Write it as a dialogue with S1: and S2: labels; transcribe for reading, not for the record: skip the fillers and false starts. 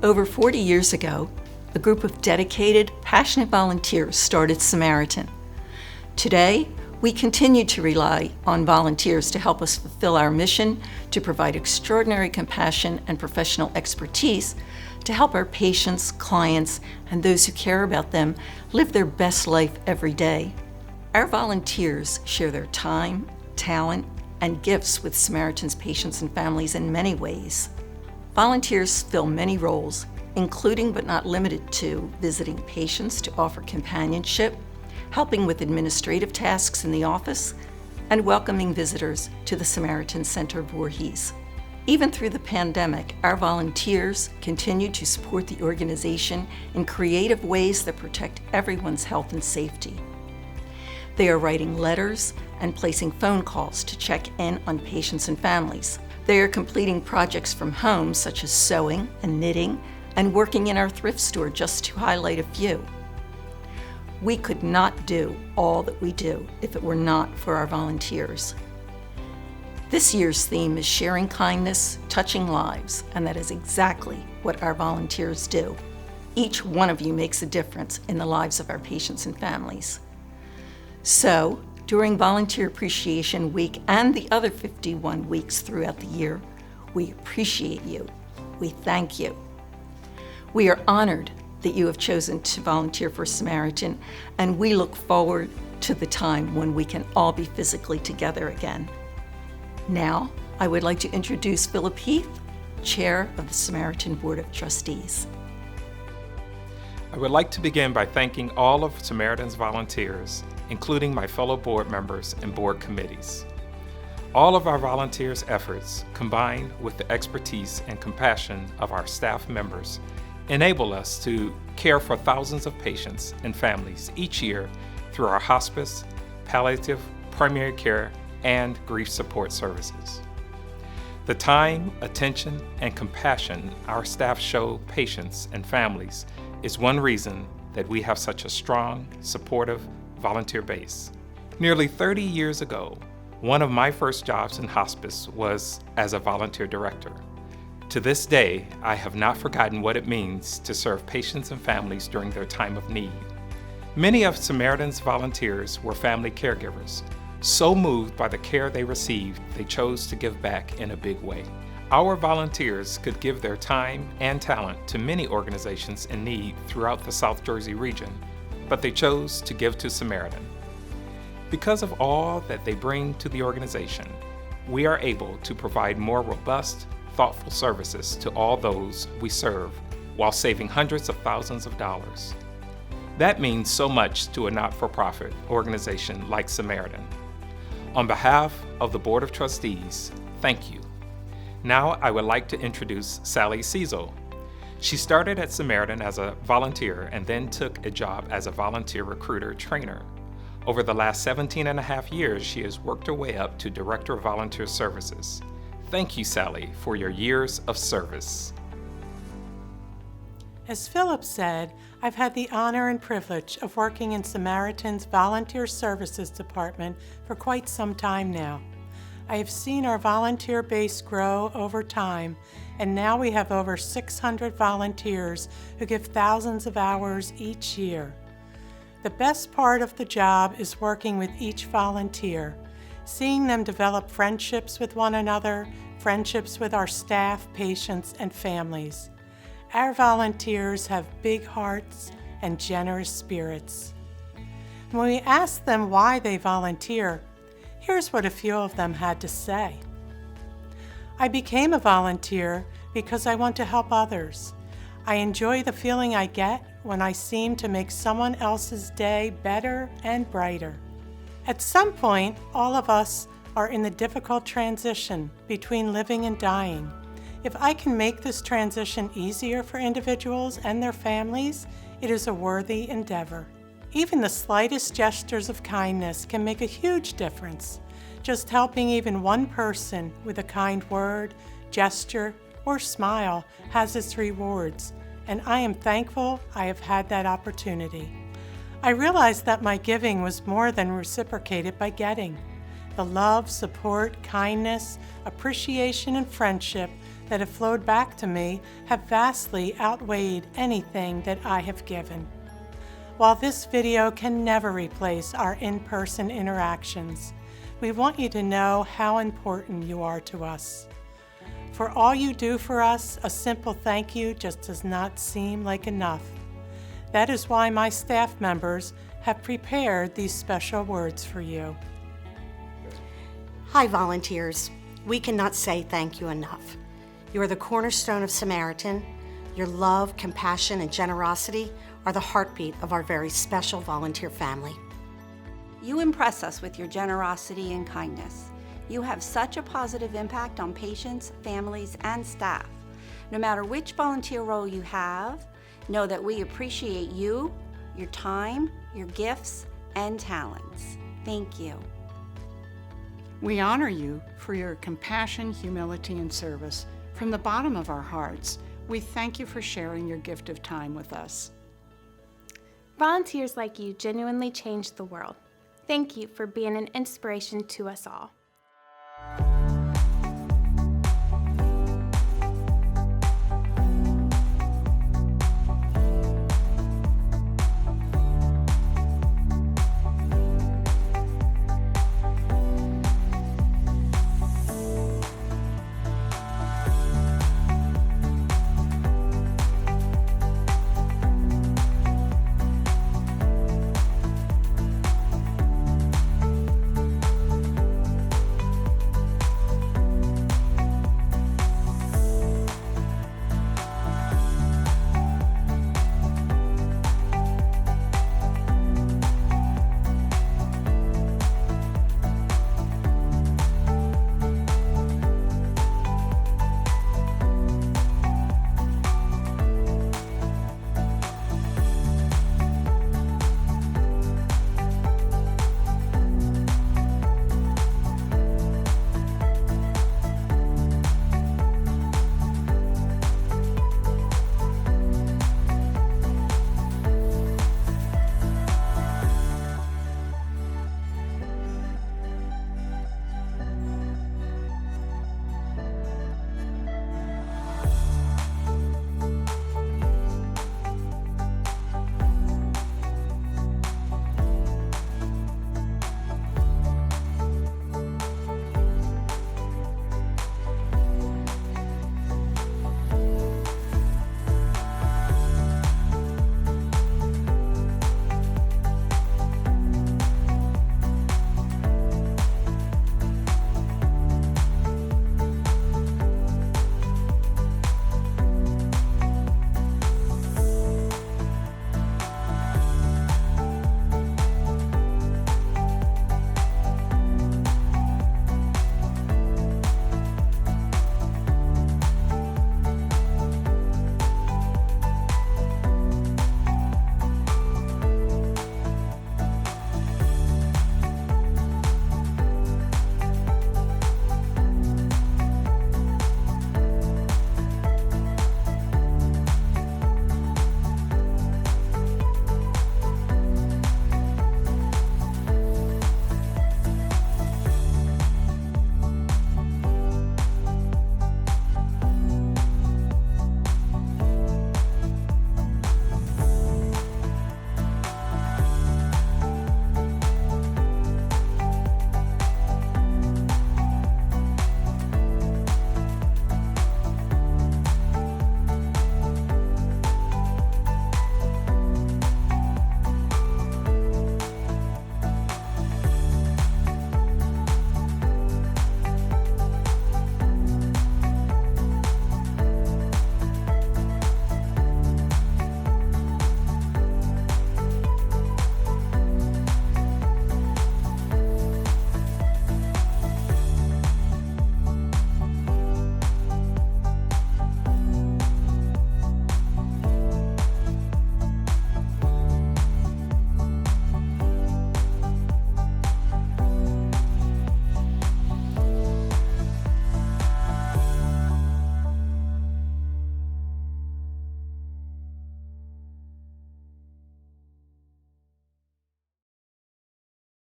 S1: Over 40 years ago, a group of dedicated, passionate volunteers started Samaritan. Today, we continue to rely on volunteers to help us fulfill our mission to provide extraordinary compassion and professional expertise to help our patients, clients, and those who care about them live their best life every day. Our volunteers share their time, talent, and gifts with Samaritan's patients and families in many ways. Volunteers fill many roles, including but not limited to visiting patients to offer companionship, helping with administrative tasks in the office, and welcoming visitors to the Samaritan Center Voorhees. Even through the pandemic, our volunteers continue to support the organization in creative ways that protect everyone's health and safety. They are writing letters and placing phone calls to check in on patients and families. They are completing projects from home, such as sewing and knitting, and working in our thrift store, just to highlight a few. We could not do all that we do if it were not for our volunteers. This year's theme is sharing kindness, touching lives, and that is exactly what our volunteers do. Each one of you makes a difference in the lives of our patients and families. So, during Volunteer Appreciation Week and the other 51 weeks throughout the year, we appreciate you. We thank you. We are honored that you have chosen to volunteer for Samaritan, and we look forward to the time when we can all be physically together again. Now, I would like to introduce Philip Heath, Chair of the Samaritan Board of Trustees.
S2: I would like to begin by thanking all of Samaritan's volunteers, including my fellow board members and board committees. All of our volunteers' efforts, combined with the expertise and compassion of our staff members, enable us to care for thousands of patients and families each year through our hospice, palliative, primary care, and grief support services. The time, attention, and compassion our staff show patients and families is one reason that we have such a strong, supportive volunteer base. Nearly 30 years ago, one of my first jobs in hospice was as a volunteer director. To this day, I have not forgotten what it means to serve patients and families during their time of need. Many of Samaritan's volunteers were family caregivers. So moved by the care they received, they chose to give back in a big way. Our volunteers could give their time and talent to many organizations in need throughout the South Jersey region, but they chose to give to Samaritan. Because of all that they bring to the organization, we are able to provide more robust, thoughtful services to all those we serve while saving hundreds of thousands of dollars. That means so much to a not-for-profit organization like Samaritan. On behalf of the Board of Trustees, thank you. Now I would like to introduce Sally Cizo. She started at Samaritan as a volunteer and then took a job as a volunteer recruiter trainer. Over the last 17 and a half years, she has worked her way up to Director of Volunteer Services. Thank you, Sally, for your years of service.
S3: As Philip said, I've had the honor and privilege of working in Samaritan's Volunteer Services Department for quite some time now. I have seen our volunteer base grow over time, and now we have over 600 volunteers who give thousands of hours each year. The best part of the job is working with each volunteer, seeing them develop friendships with one another, friendships with our staff, patients, and families. Our volunteers have big hearts and generous spirits. When we asked them why they volunteer, here's what a few of them had to say. I became a volunteer because I want to help others. I enjoy the feeling I get when I seem to make someone else's day better and brighter. At some point, all of us are in the difficult transition between living and dying. If I can make this transition easier for individuals and their families, it is a worthy endeavor. Even the slightest gestures of kindness can make a huge difference. Just helping even one person with a kind word, gesture, or smile has its rewards, and I am thankful I have had that opportunity. I realized that my giving was more than reciprocated by getting. The love, support, kindness, appreciation, and friendship that have flowed back to me have vastly outweighed anything that I have given. While this video can never replace our in-person interactions, we want you to know how important you are to us. For all you do for us, a simple thank you just does not seem like enough. That is why my staff members have prepared these special words for you.
S4: Hi, volunteers. We cannot say thank you enough. You are the cornerstone of Samaritan. Your love, compassion, and generosity are the heartbeat of our very special volunteer family.
S5: You impress us with your generosity and kindness. You have such a positive impact on patients, families, and staff. No matter which volunteer role you have, know that we appreciate you, your time, your gifts, and talents. Thank you.
S6: We honor you for your compassion, humility, and service. From the bottom of our hearts, we thank you for sharing your gift of time with us.
S7: Volunteers like you genuinely change the world. Thank you for being an inspiration to us all.